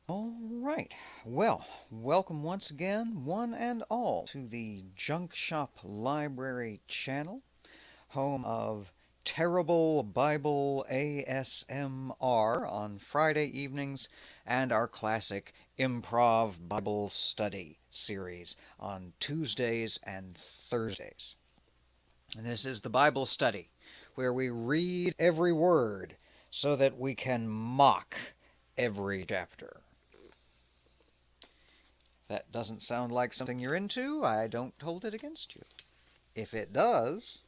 All right. Well, welcome once again, one and all, to the Junk Shop Library channel, home of terrible Bible ASMR on Friday evenings and our classic Improv Bible Study series on Tuesdays and Thursdays. And this is the Bible study where we read every word so that we can mock every chapter. That doesn't sound like something you're into, I don't hold it against you. If it does,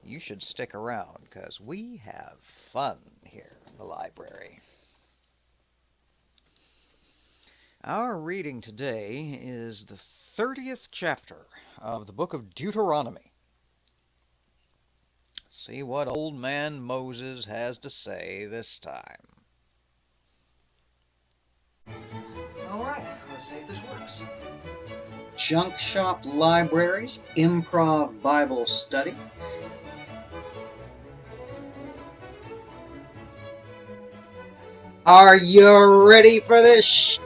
you should stick around, because we have fun here in the library. Our reading today is the 30th chapter of the book of Deuteronomy. Let's see what old man Moses has to say this time. All right, let's see if this works. Junk Shop Library's Improv Bible Study. Are you ready for this?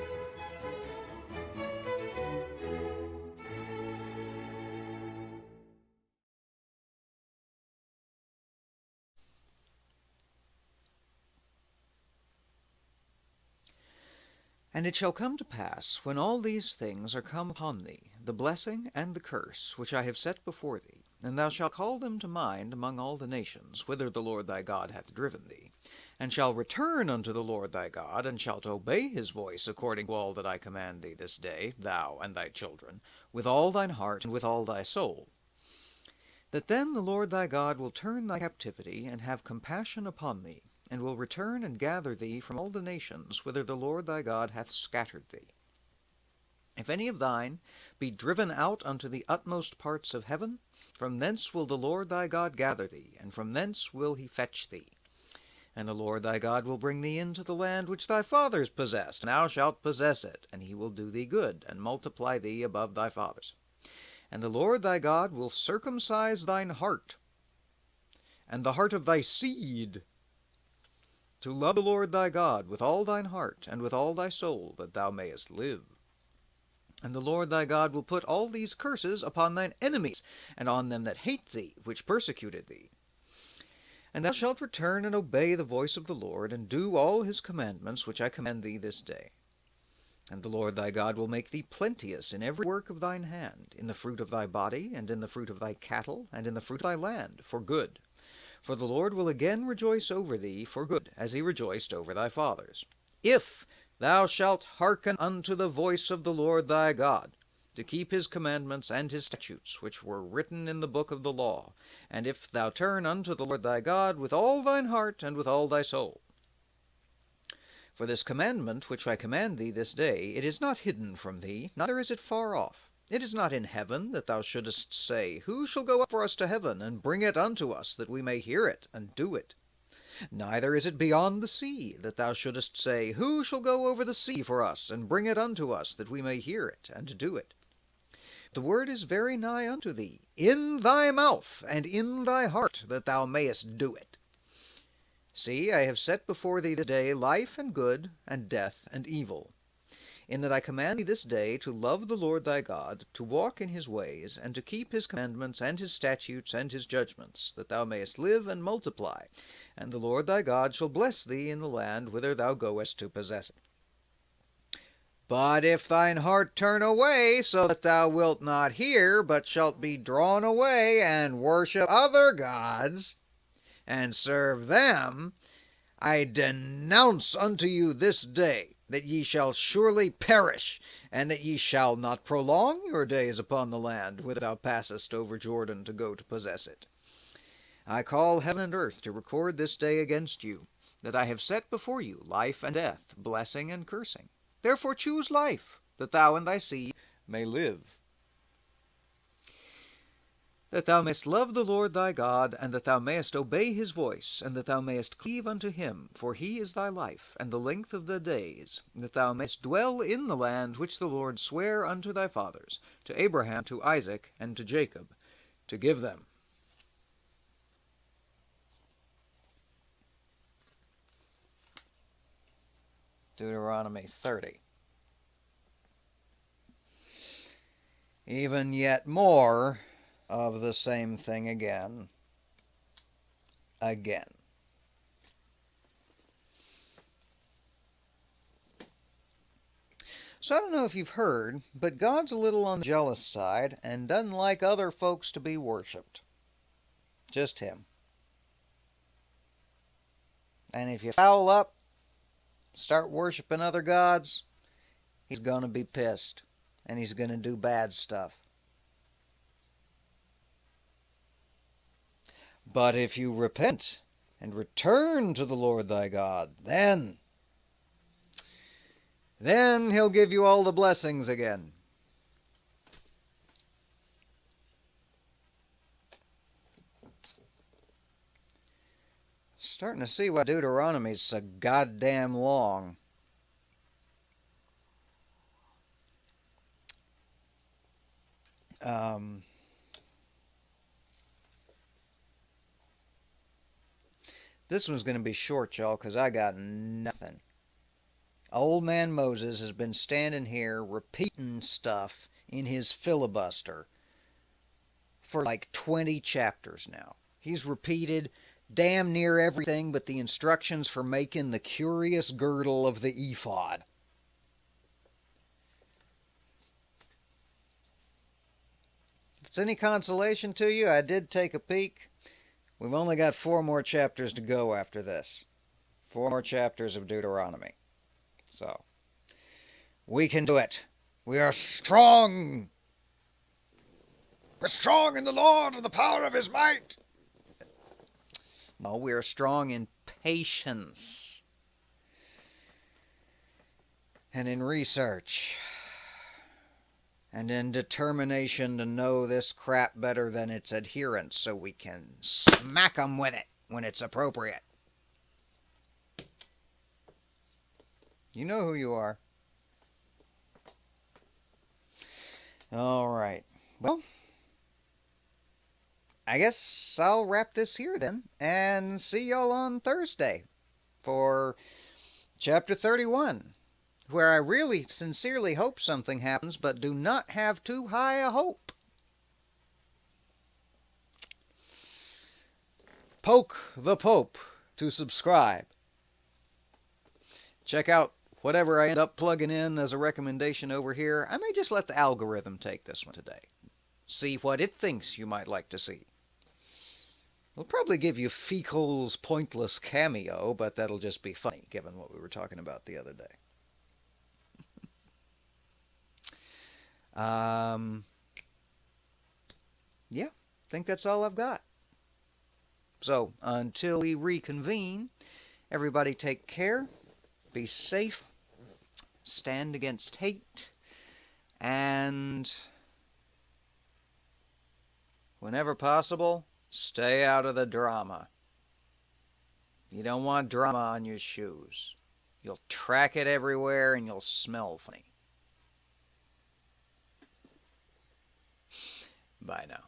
And it shall come to pass, when all these things are come upon thee, the blessing and the curse, which I have set before thee, and thou shalt call them to mind among all the nations, whither the Lord thy God hath driven thee, and shalt return unto the Lord thy God, and shalt obey his voice according to all that I command thee this day, thou and thy children, with all thine heart and with all thy soul, that then the Lord thy God will turn thy captivity, and have compassion upon thee, and will return and gather thee from all the nations whither the Lord thy God hath scattered thee. If any of thine be driven out unto the utmost parts of heaven, from thence will the Lord thy God gather thee, and from thence will he fetch thee. And the Lord thy God will bring thee into the land which thy fathers possessed, and thou shalt possess it, and he will do thee good, and multiply thee above thy fathers. And the Lord thy God will circumcise thine heart, and the heart of thy seed, to love the Lord thy God with all thine heart and with all thy soul, that thou mayest live. And the Lord thy God will put all these curses upon thine enemies, and on them that hate thee, which persecuted thee. And thou shalt return and obey the voice of the Lord, and do all his commandments which I command thee this day. And the Lord thy God will make thee plenteous in every work of thine hand, in the fruit of thy body, and in the fruit of thy cattle, and in the fruit of thy land, for good. For the Lord will again rejoice over thee for good, as he rejoiced over thy fathers, if thou shalt hearken unto the voice of the Lord thy God, to keep his commandments and his statutes, which were written in the book of the law, and if thou turn unto the Lord thy God with all thine heart and with all thy soul. For this commandment which I command thee this day, it is not hidden from thee, neither is it far off. It is not in heaven, that thou shouldest say, Who shall go up for us to heaven, and bring it unto us, that we may hear it, and do it? Neither is it beyond the sea, that thou shouldest say, Who shall go over the sea for us, and bring it unto us, that we may hear it, and do it? The word is very nigh unto thee, in thy mouth, and in thy heart, that thou mayest do it. See, I have set before thee this day life and good, and death and evil, in that I command thee this day to love the Lord thy God, to walk in his ways, and to keep his commandments and his statutes and his judgments, that thou mayest live and multiply, and the Lord thy God shall bless thee in the land whither thou goest to possess it. But if thine heart turn away, so that thou wilt not hear, but shalt be drawn away, and worship other gods, and serve them, I denounce unto you this day that ye shall surely perish, and that ye shall not prolong your days upon the land whither thou passest over Jordan to go to possess it. I call heaven and earth to record this day against you, that I have set before you life and death, blessing and cursing. Therefore choose life, that thou and thy seed may live, that thou mayest love the Lord thy God, and that thou mayest obey his voice, and that thou mayest cleave unto him, for he is thy life, and the length of the days, that thou mayest dwell in the land which the Lord sware unto thy fathers, to Abraham, to Isaac, and to Jacob, to give them. Deuteronomy 30. Even yet more of the same thing again. So I don't know if you've heard, but God's a little on the jealous side and doesn't like other folks to be worshipped. Just Him. And if you foul up, start worshiping other gods, He's going to be pissed. And He's going to do bad stuff. But if you repent and return to the Lord thy God, then He'll give you all the blessings again. Starting to see why Deuteronomy's so goddamn long. This one's going to be short, y'all, because I got nothing. Old man Moses has been standing here repeating stuff in his filibuster for like 20 chapters now. He's repeated damn near everything but the instructions for making the curious girdle of the ephod. If it's any consolation to you, I did take a peek. We've only got 4 more chapters to go after this. 4 more chapters of Deuteronomy. So, we can do it. We are strong. We're strong in the Lord and the power of His might. No, we are strong in patience and in research and in determination to know this crap better than its adherents so we can smack them with it when it's appropriate. You know who you are. All right. Well, I guess I'll wrap this here then and see y'all on Thursday for chapter 31, where I really sincerely hope something happens, but do not have too high a hope. Poke the Pope to subscribe. Check out whatever I end up plugging in as a recommendation over here. I may just let the algorithm take this one today. See what it thinks you might like to see. We'll probably give you Fecal's pointless cameo, but that'll just be funny given what we were talking about the other day. Yeah, I think that's all I've got. So, until we reconvene, everybody take care, be safe, stand against hate, and whenever possible, stay out of the drama. You don't want drama on your shoes. You'll track it everywhere and you'll smell funny. Bye now.